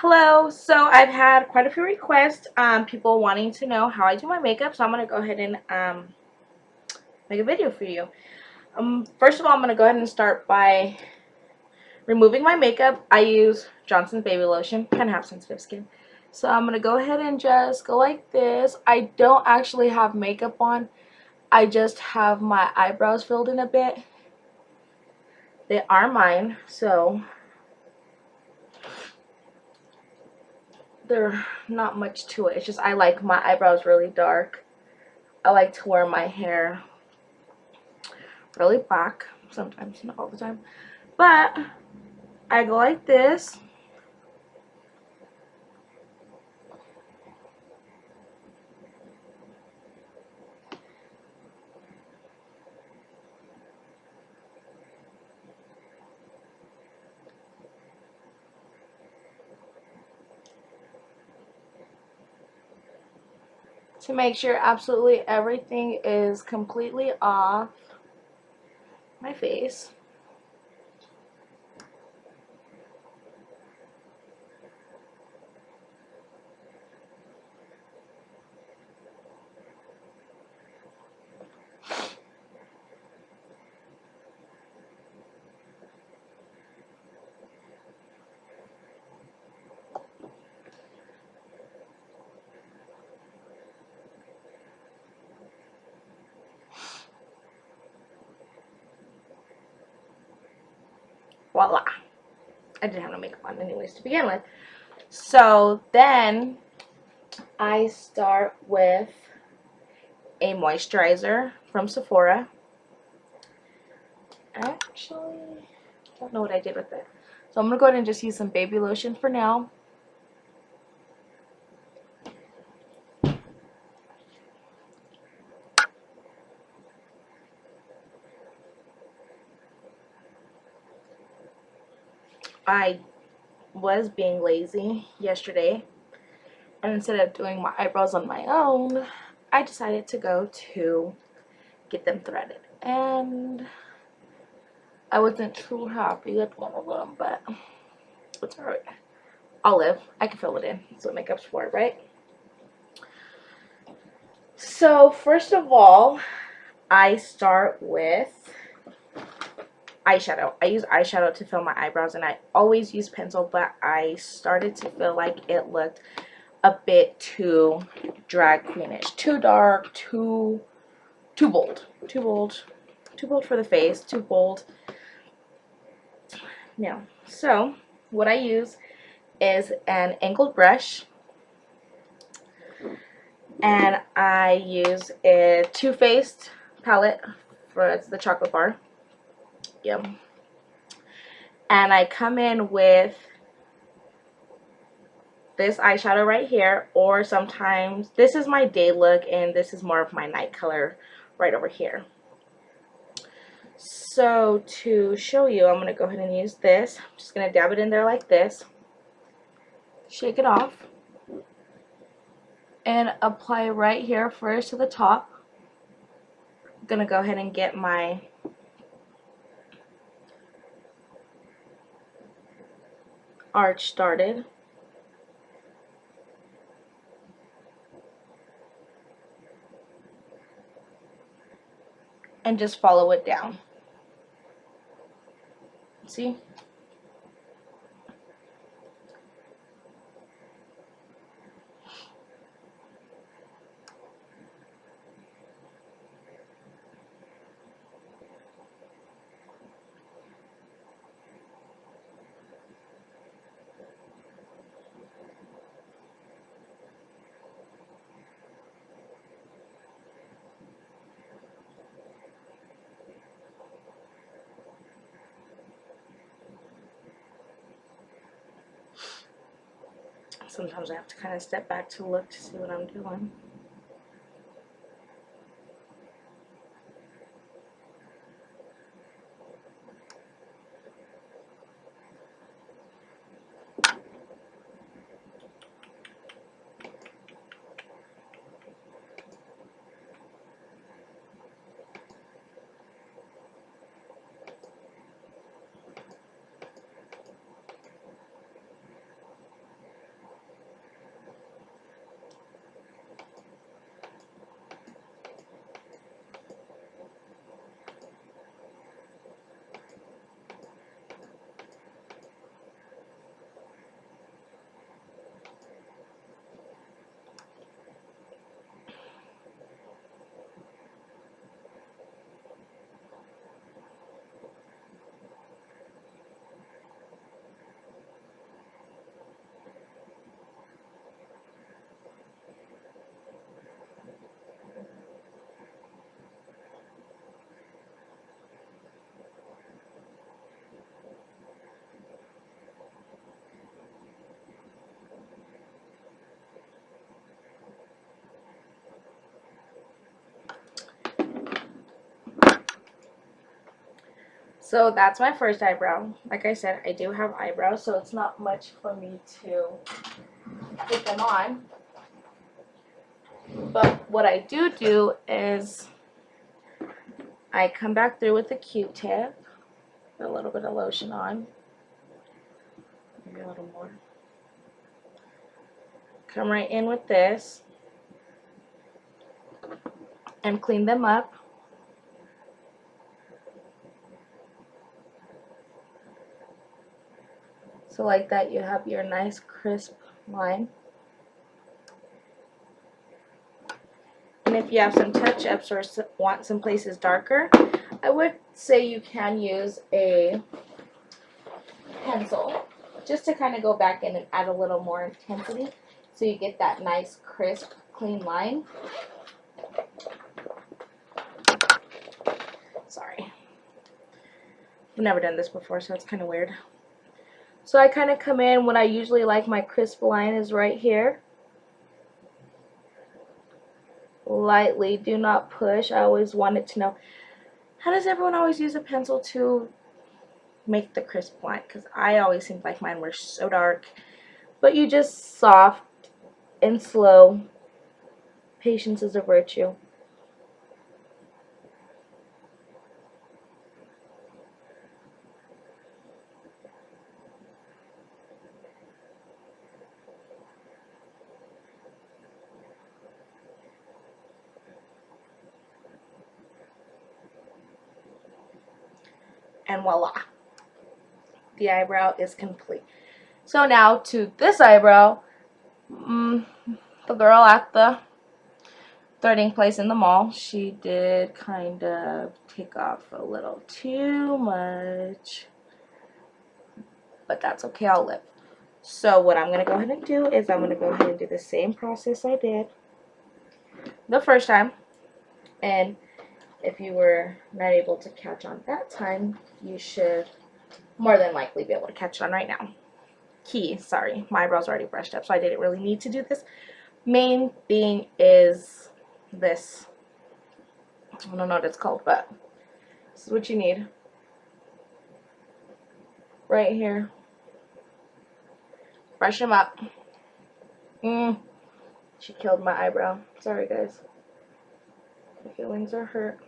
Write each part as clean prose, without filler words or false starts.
Hello. So I've had quite a few requests, people wanting to know how I do my makeup. So I'm gonna go ahead and make a video for you. First of all, I'm gonna go ahead and start by removing my makeup. I use Johnson's baby lotion. Kind of have sensitive skin, so I'm gonna go ahead and just go like this. I don't actually have makeup on. I just have my eyebrows filled in a bit. They are mine, so they're not much to it. It's just I like my eyebrows really dark. I like to wear my hair really black sometimes, not all the time, but I go like this. To make sure absolutely everything is completely off my face. Voila. I didn't have no makeup on anyways to begin with. So then I start with a moisturizer from Sephora. Actually, I don't know what I did with it. So I'm going to go ahead and just use some baby lotion for now. I was being lazy yesterday, and instead of doing my eyebrows on my own, I decided to go to get them threaded, and I wasn't too happy with one of them, but it's alright. I'll live. I can fill it in. That's what makeup's for, right? So first of all, I start with eyeshadow. I use eyeshadow to fill my eyebrows, and I always use pencil, but I started to feel like it looked a bit too drag queenish, too dark, too bold, too bold for the face, too bold. Now, so what I use is an angled brush, and I use a Too Faced palette for the chocolate bar. Yep. And I come in with this eyeshadow right here, or sometimes this is my day look and this is more of my night color right over here. So to show you, I'm going to go ahead and use this. I'm just going to dab it in there like this, shake it off, and apply right here first to the top. I'm going to go ahead and get my arch started. And just follow it down. See? Sometimes I have to kind of step back to look to see what I'm doing. So that's my first eyebrow. Like I said, I do have eyebrows, so it's not much for me to put them on. But what I do is I come back through with a Q-tip, put a little bit of lotion on, maybe a little more. Come right in with this and clean them up. So like that, you have your nice crisp line. And if you have some touch-ups or want some places darker, I would say you can use a pencil just to kind of go back in and add a little more intensity so you get that nice crisp clean line. Sorry, I've never done this before, so it's kind of weird. So I kind of come in, what I usually like my crisp line is right here. Lightly, do not push. I always wanted to know, how does everyone always use a pencil to make the crisp line? Because I always seemed like mine were so dark. But you just soft and slow. Patience is a virtue. And voila, the eyebrow is complete. So now to this eyebrow, the girl at the threading place in the mall, she did kind of take off a little too much, but that's okay, I'll live. So what I'm going to go ahead and do is I'm going to go ahead and do the same process I did the first time, and if you were not able to catch on that time, you should more than likely be able to catch on right now. Sorry, my eyebrows are already brushed up, so I didn't really need to do this. Main thing is this. I don't know what it's called, but this is what you need. Right here. Brush them up. She killed my eyebrow. Sorry, guys. My feelings are hurt.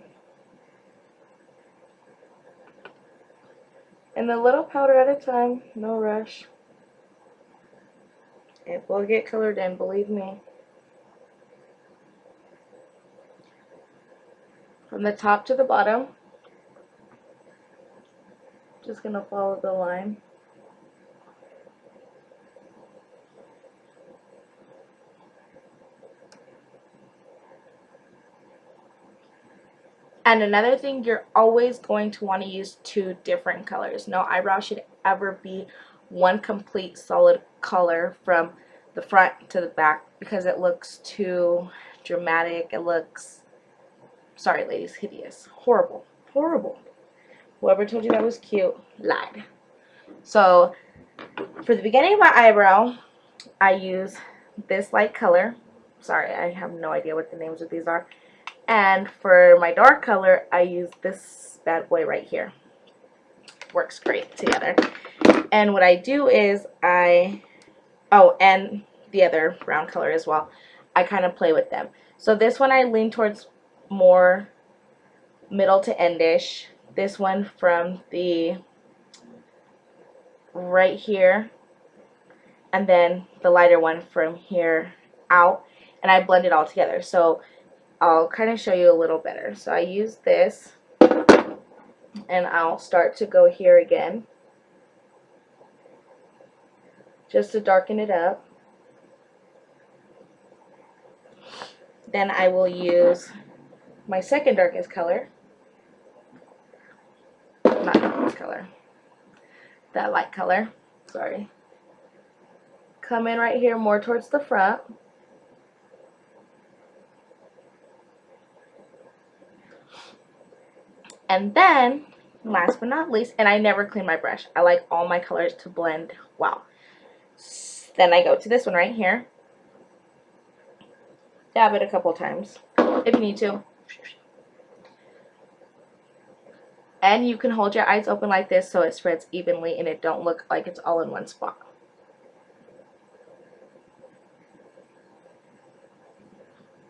And a little powder at a time. No rush. It will get colored in, believe me. From the top to the bottom. Just going to follow the line. And another thing, you're always going to want to use 2 different colors. No eyebrow should ever be one complete solid color from the front to the back because it looks too dramatic. It looks, sorry ladies, hideous. Horrible. Horrible. Whoever told you that was cute lied. So for the beginning of my eyebrow, I use this light color. Sorry, I have no idea what the names of these are. And for my dark color, I use this bad boy right here. Works great together. And what I do is and the other brown color as well, I kind of play with them. So this one I lean towards more middle to endish. This one from the right here, and then the lighter one from here out, and I blend it all together. So I'll kind of show you a little better. So I use this, and I'll start to go here again, just to darken it up. Then I will use my second darkest color, not darkest color, that light color, sorry. Come in right here more towards the front. And then, last but not least, and I never clean my brush. I like all my colors to blend well. Then I go to this one right here. Dab it a couple times if you need to. And you can hold your eyes open like this so it spreads evenly and it don't look like it's all in one spot.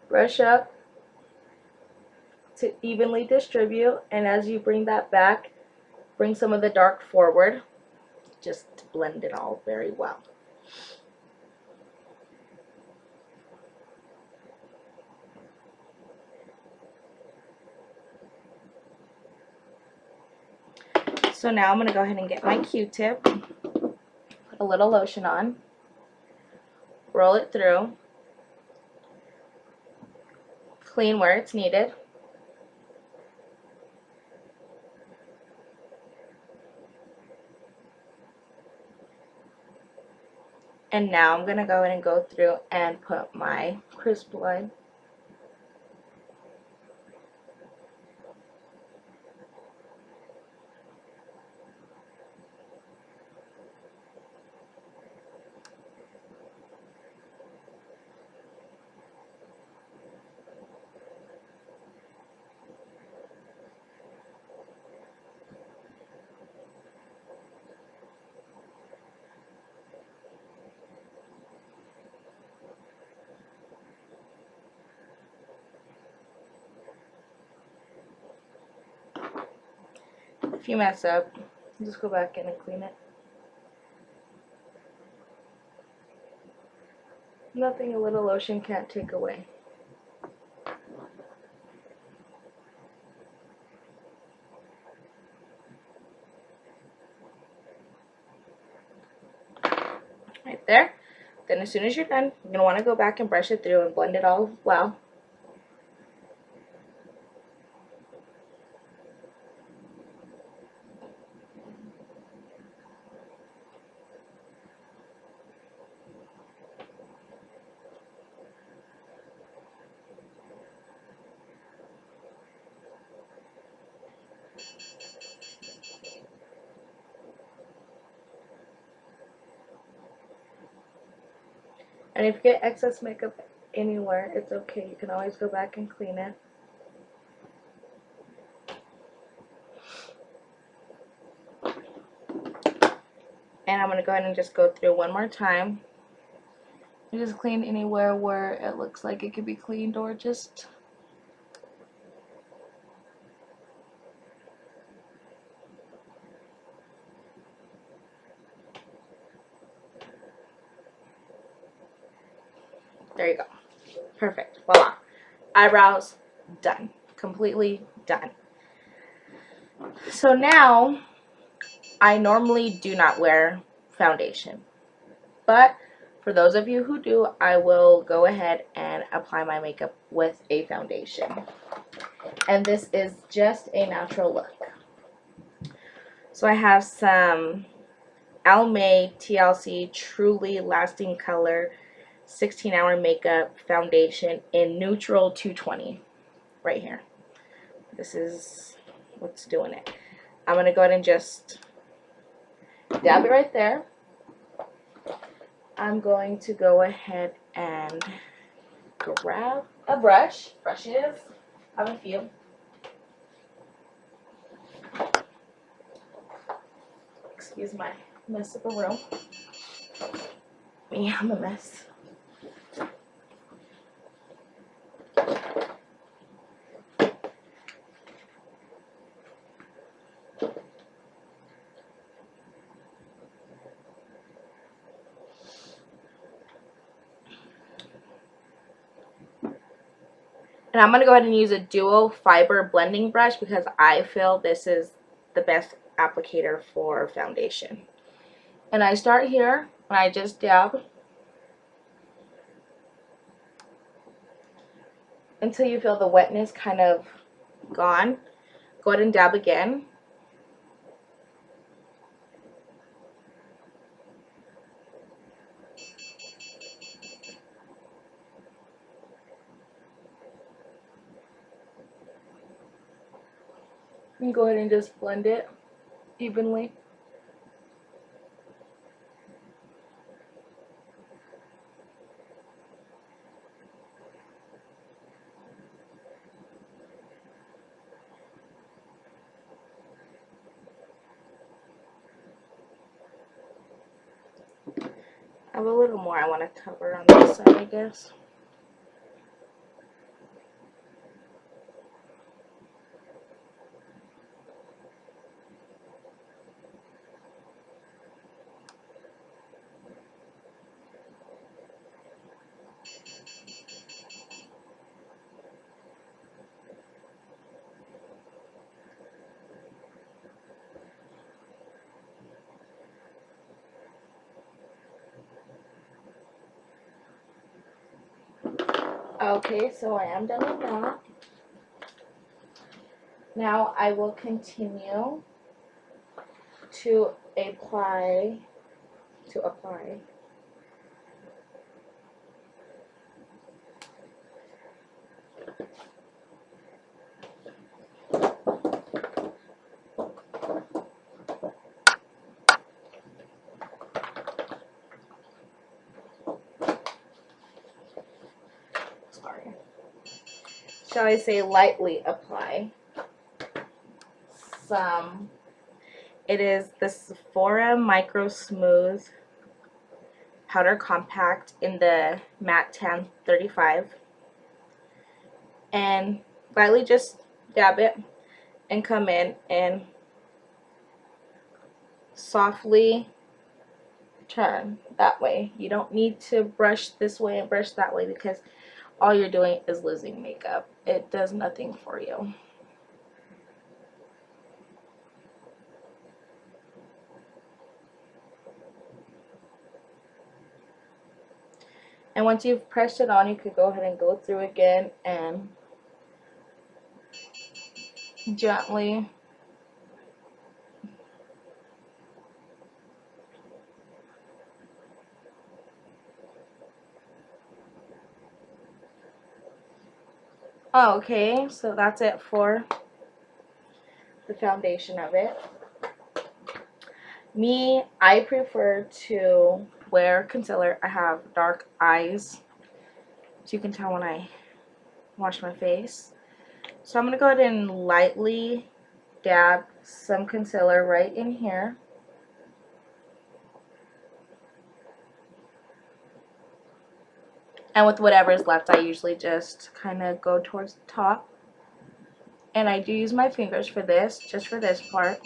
Brush up to evenly distribute, and as you bring that back, bring some of the dark forward. Just blend it all very well. So now I'm going to go ahead and get my Q-tip, put a little lotion on, roll it through, clean where it's needed. And now I'm going to go ahead and go through and put my crisp line. If you mess up, just go back in and clean it. Nothing a little lotion can't take away. Right there. Then as soon as you're done, you're going to want to go back and brush it through and blend it all well. And if you get excess makeup anywhere, it's okay. You can always go back and clean it. And I'm going to go ahead and just go through one more time. And just clean anywhere where it looks like it could be cleaned, or just there you go. Perfect. Voila. Eyebrows done. Completely done. So now, I normally do not wear foundation, but for those of you who do, I will go ahead and apply my makeup with a foundation. And this is just a natural look. So I have some Almay TLC Truly Lasting Color 16-hour makeup foundation in neutral 220 right here. This is what's doing it. I'm going to go ahead and just dab it right there. I'm going to go ahead and grab a brush. Brushes. I have a few. Excuse my mess of a room. Me, I'm a mess. And I'm going to go ahead and use a dual fiber blending brush because I feel this is the best applicator for foundation. And I start here and I just dab until you feel the wetness kind of gone. Go ahead and dab again. And go ahead and just blend it evenly. I have a little more I want to cover on this side, I guess. Okay, so I am done with that. Now I will continue to apply sorry, shall I say lightly apply some. It is the Sephora Micro Smooth Powder Compact in the Matte Tan 35, and lightly just dab it and come in and softly turn that way. You don't need to brush this way and brush that way because all you're doing is losing makeup. It does nothing for you. And once you've pressed it on, you could go ahead and go through again and gently okay, so that's it for the foundation of it. Me, I prefer to wear concealer. I have dark eyes, as you can tell when I wash my face. So I'm going to go ahead and lightly dab some concealer right in here. And with whatever is left, I usually just kind of go towards the top. And I do use my fingers for this, just for this part.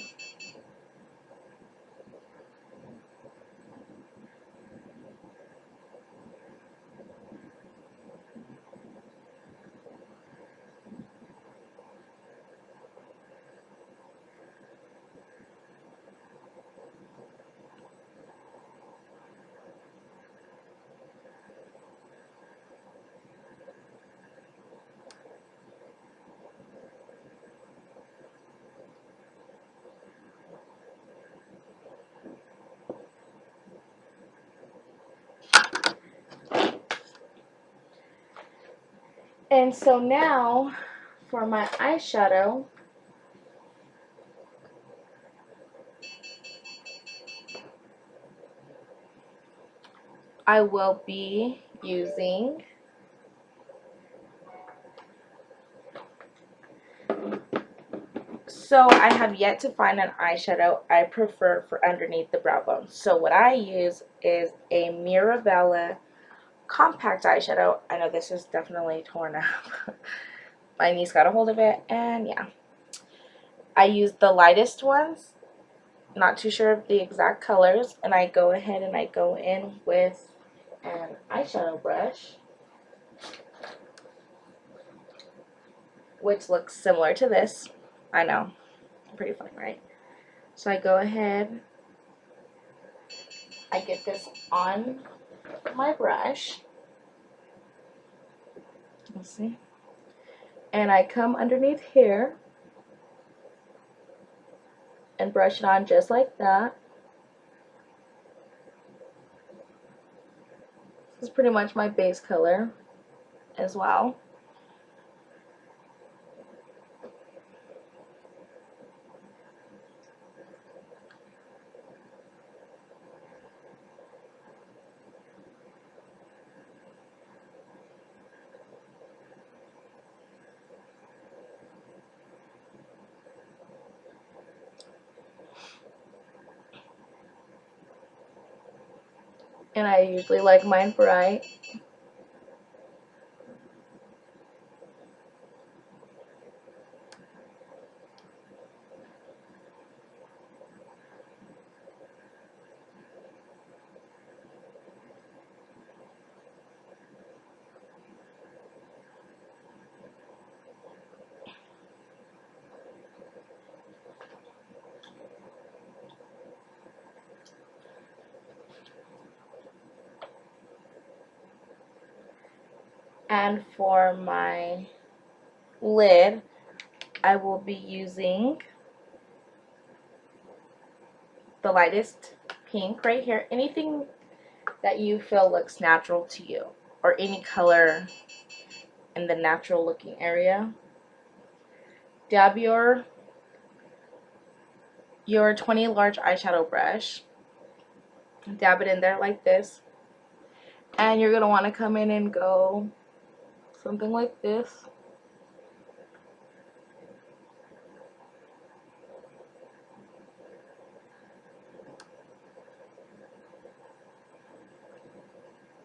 And so now, for my eyeshadow, I will be using so I have yet to find an eyeshadow I prefer for underneath the brow bone. So what I use is a Mirabella compact eyeshadow. I know this is definitely torn up. My niece got a hold of it, and yeah. I use the lightest ones, not too sure of the exact colors, and I go ahead and I go in with an eyeshadow brush, which looks similar to this. I know, pretty funny, right? So I go ahead, I get this on my brush, let's see, and I come underneath here and brush it on just like that. This is pretty much my base color as well. And I usually like mine bright. And for my lid, I will be using the lightest pink right here. Anything that you feel looks natural to you, or any color in the natural looking area. Dab your 20 large eyeshadow brush. Dab it in there like this. And you're going to want to come in and go something like this.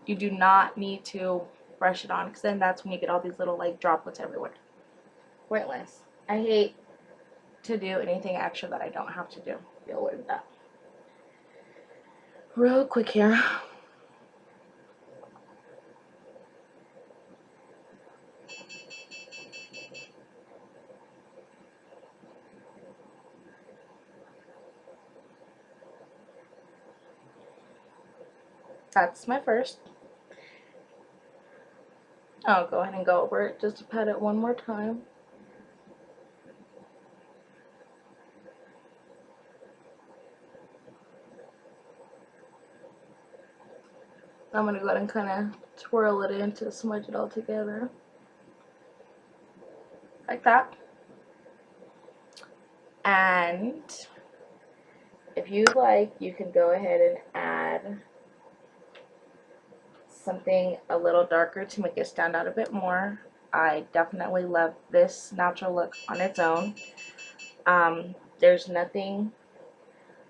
You do not need to brush it on, because then that's when you get all these little like droplets everywhere. Pointless. I hate to do anything extra that I don't have to do. Deal with that. Real quick here. That's my first. I'll go ahead and go over it just to pat it one more time. I'm going to go ahead and kind of twirl it in to smudge it all together. Like that. And if you like, you can go ahead and add something a little darker to make it stand out a bit more. I definitely love this natural look on its own. There's nothing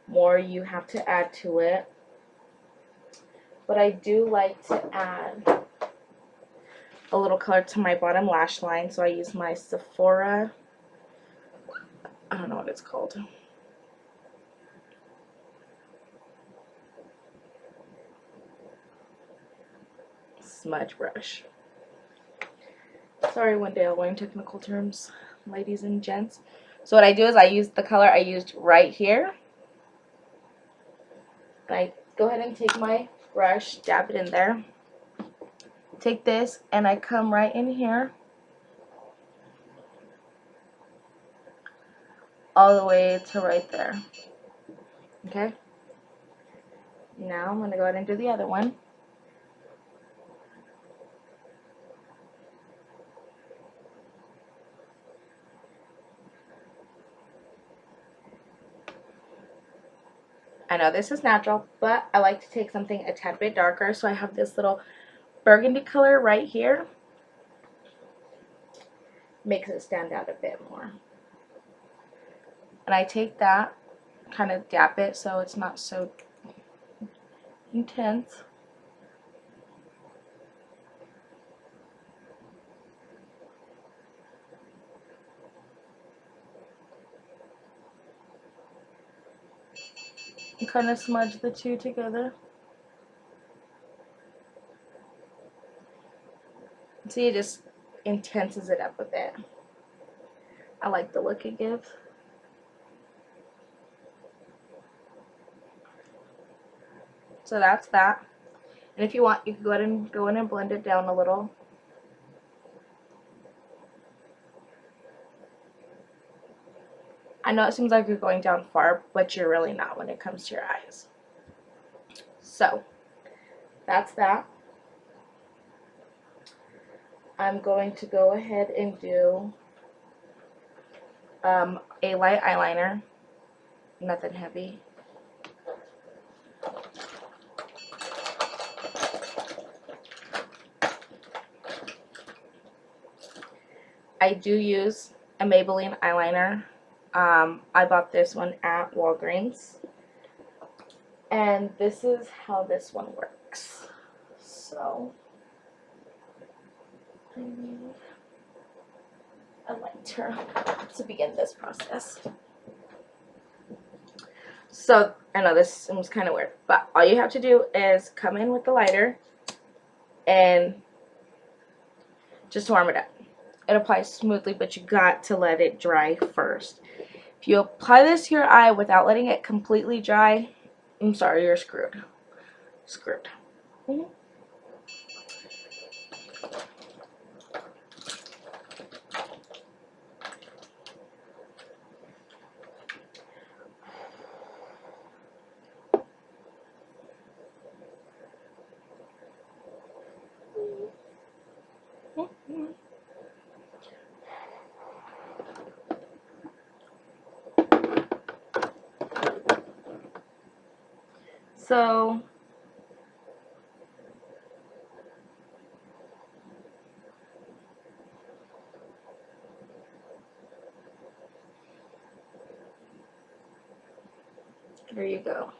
more you have to add to it, but I do like to add a little color to my bottom lash line, so I use my Sephora, I don't know what it's called, smudge brush. Sorry, one day I'll learn technical terms, ladies and gents. So what I do is I use the color I used right here, and I go ahead and take my brush, dab it in there. Take this and I come right in here, all the way to right there. Okay? Now I'm going to go ahead and do the other one. I know this is natural, but I like to take something a tad bit darker, so I have this little burgundy color right here. Makes it stand out a bit more. And I take that, kind of dab it so it's not so intense. And kind of smudge the two together. See, it just intenses it up a bit. I like the look it gives. So that's that. And if you want, you can go ahead and go in and blend it down a little. I know it seems like you're going down far, but you're really not when it comes to your eyes. So, that's that. I'm going to go ahead and do a light eyeliner, nothing heavy. I do use a Maybelline eyeliner. I bought this one at Walgreens, And this is how this one works. So I need a lighter to begin this process. So I know this seems kind of weird, but all you have to do is come in with the lighter and just warm it up. It applies smoothly, but you got to let it dry first. If you apply this to your eye without letting it completely dry, I'm sorry, you're screwed. Screwed. Mm-hmm. So there you go.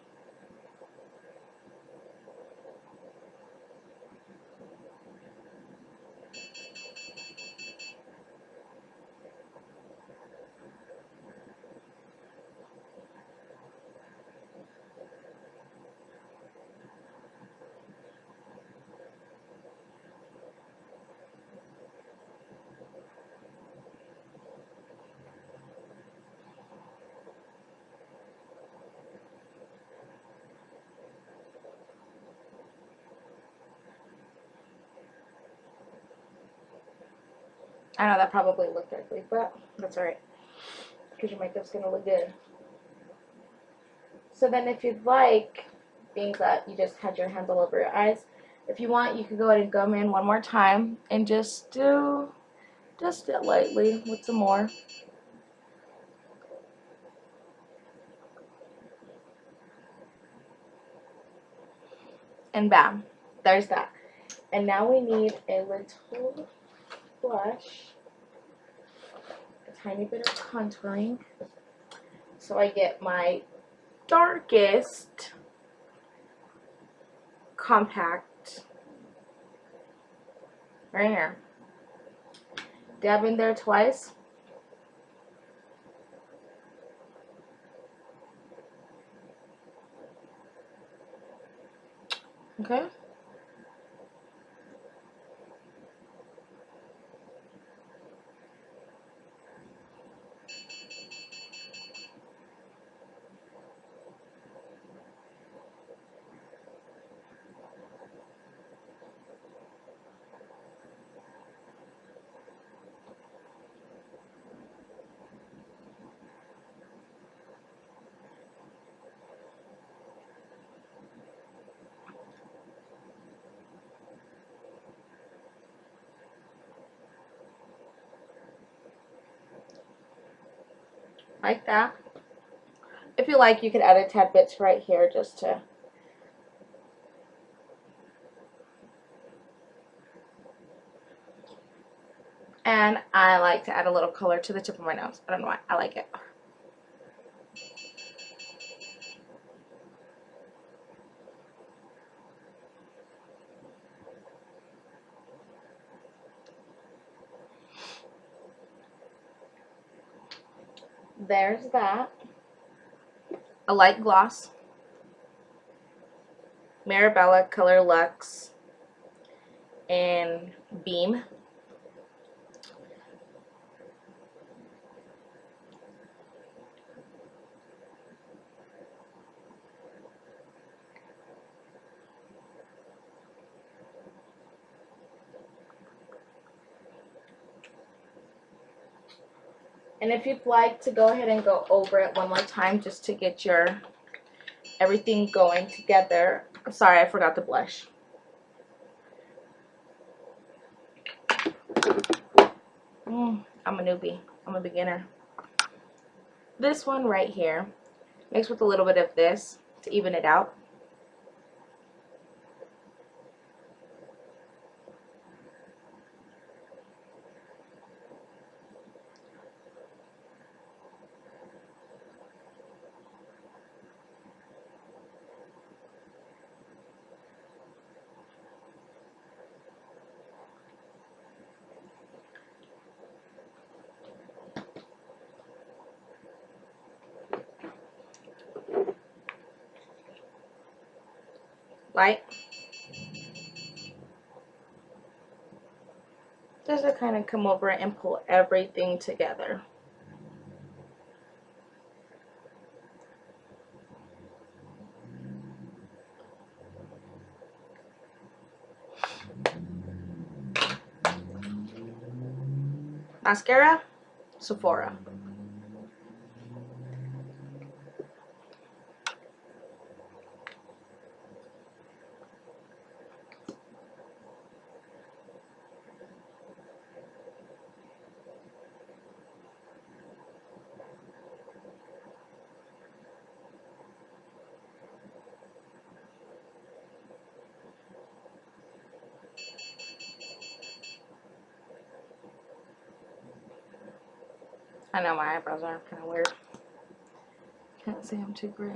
I know that probably looked ugly, but that's alright, because your makeup's going to look good. So then if you'd like, being that you just had your hands all over your eyes, if you want, you could go ahead and gum in one more time and just it lightly with some more. And bam, there's that. And now we need a little blush, a tiny bit of contouring. So I get my darkest compact right here. Dab in there twice. Okay. Like that. If you like, you could add a tad bit right here just to and I like to add a little color to the tip of my nose. I don't know why. I like it. There's that. A light gloss. Marabella Color Luxe and Beam. And if you'd like to go ahead and go over it one more time just to get your everything going together. I'm sorry, I forgot the blush. I'm a newbie. I'm a beginner. This one right here, mixed with a little bit of this to even it out. light. Just to kind of come over and pull everything together. Mascara, Sephora. I know my eyebrows are kind of weird. Can't say I'm too great.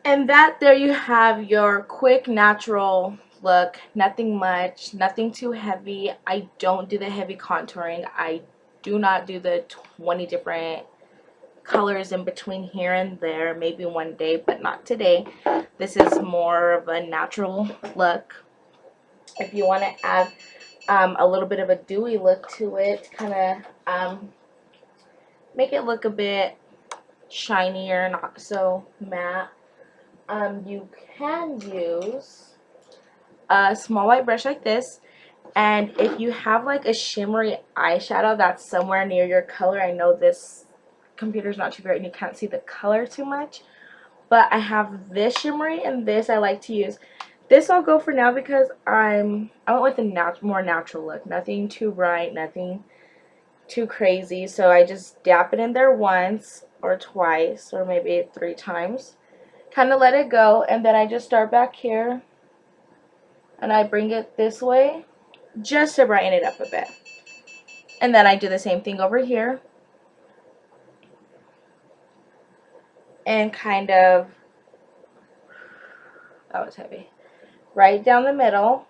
And that there you have your quick natural look. Nothing much, nothing too heavy. I don't do the heavy contouring. I do not do the 20 different colors in between here and there. Maybe one day, but not today. This is more of a natural look. If you want to add a little bit of a dewy look to it, kind of make it look a bit shinier, not so matte. You can use a small white brush like this, and if you have like a shimmery eyeshadow that's somewhere near your color, I know this computer's not too great and you can't see the color too much, but I have this shimmery and this I like to use. This I'll go for now because I went with a more natural look, nothing too bright, nothing too crazy, so I just dab it in there once or twice or maybe 3 times. Kind of let it go, and then I just start back here and I bring it this way just to brighten it up a bit, and then I do the same thing over here and kind of, that was heavy, right down the middle.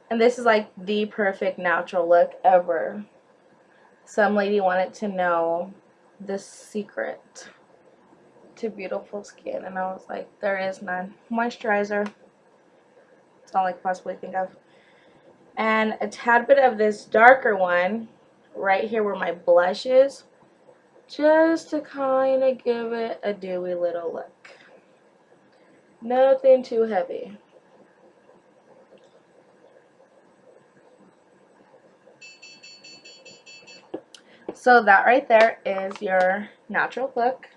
And this is like the perfect natural look ever. Some lady wanted to know the secret to beautiful skin, and I was like, there is none. Moisturizer, that's all I could possibly think of, and a tad bit of this darker one right here where my blush is, just to kind of give it a dewy little look. Nothing too heavy. So that right there is your natural look.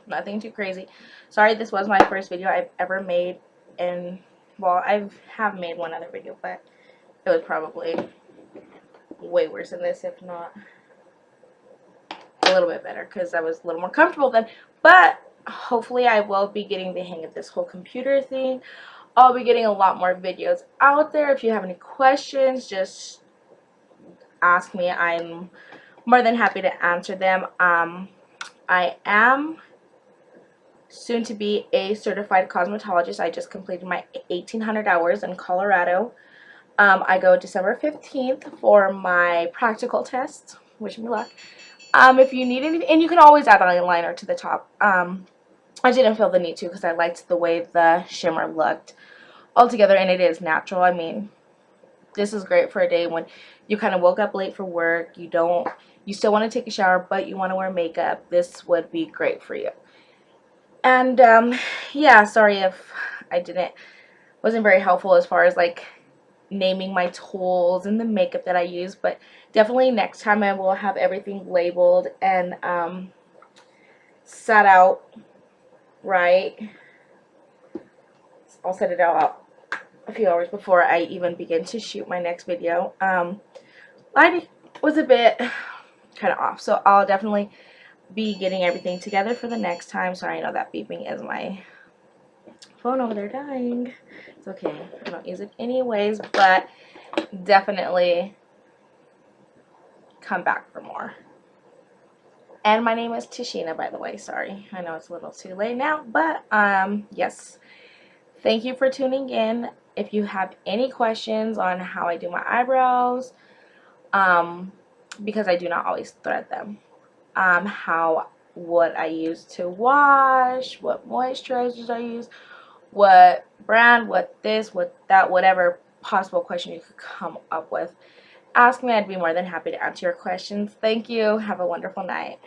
Nothing too crazy. Sorry, this was my first video I've ever made, and well, I have made one other video, but it was probably way worse than this, if not a little bit better, because I was a little more comfortable then. But hopefully I will be getting the hang of this whole computer thing. I'll be getting a lot more videos out there. If you have any questions, just ask me. I'm more than happy to answer them. I am soon to be a certified cosmetologist. I just completed my 1,800 hours in Colorado. I go December 15th for my practical test. Wish me luck. If you need anything, and you can always add eyeliner to the top. I didn't feel the need to because I liked the way the shimmer looked altogether, and it is natural. I mean, this is great for a day when you kind of woke up late for work, you don't you still want to take a shower, but you want to wear makeup, this would be great for you. And yeah, sorry if I wasn't very helpful as far as like naming my tools and the makeup that I use, but definitely next time I will have everything labeled and set out right. I'll set it out a few hours before I even begin to shoot my next video. Lighting was a bit kind of off, so I'll definitely be getting everything together for the next time. Sorry, I know that beeping is my phone over there dying. It's okay, I don't use it anyways, but definitely come back for more. And my name is Tashina, by the way. Sorry, I know it's a little too late now, but yes, thank you for tuning in. If you have any questions on how I do my eyebrows, because I do not always thread them, what I use to wash, what moisturizers I use, what brand, what this, what that, whatever possible question you could come up with, ask me. I'd be more than happy to answer your questions. Thank you. Have a wonderful night.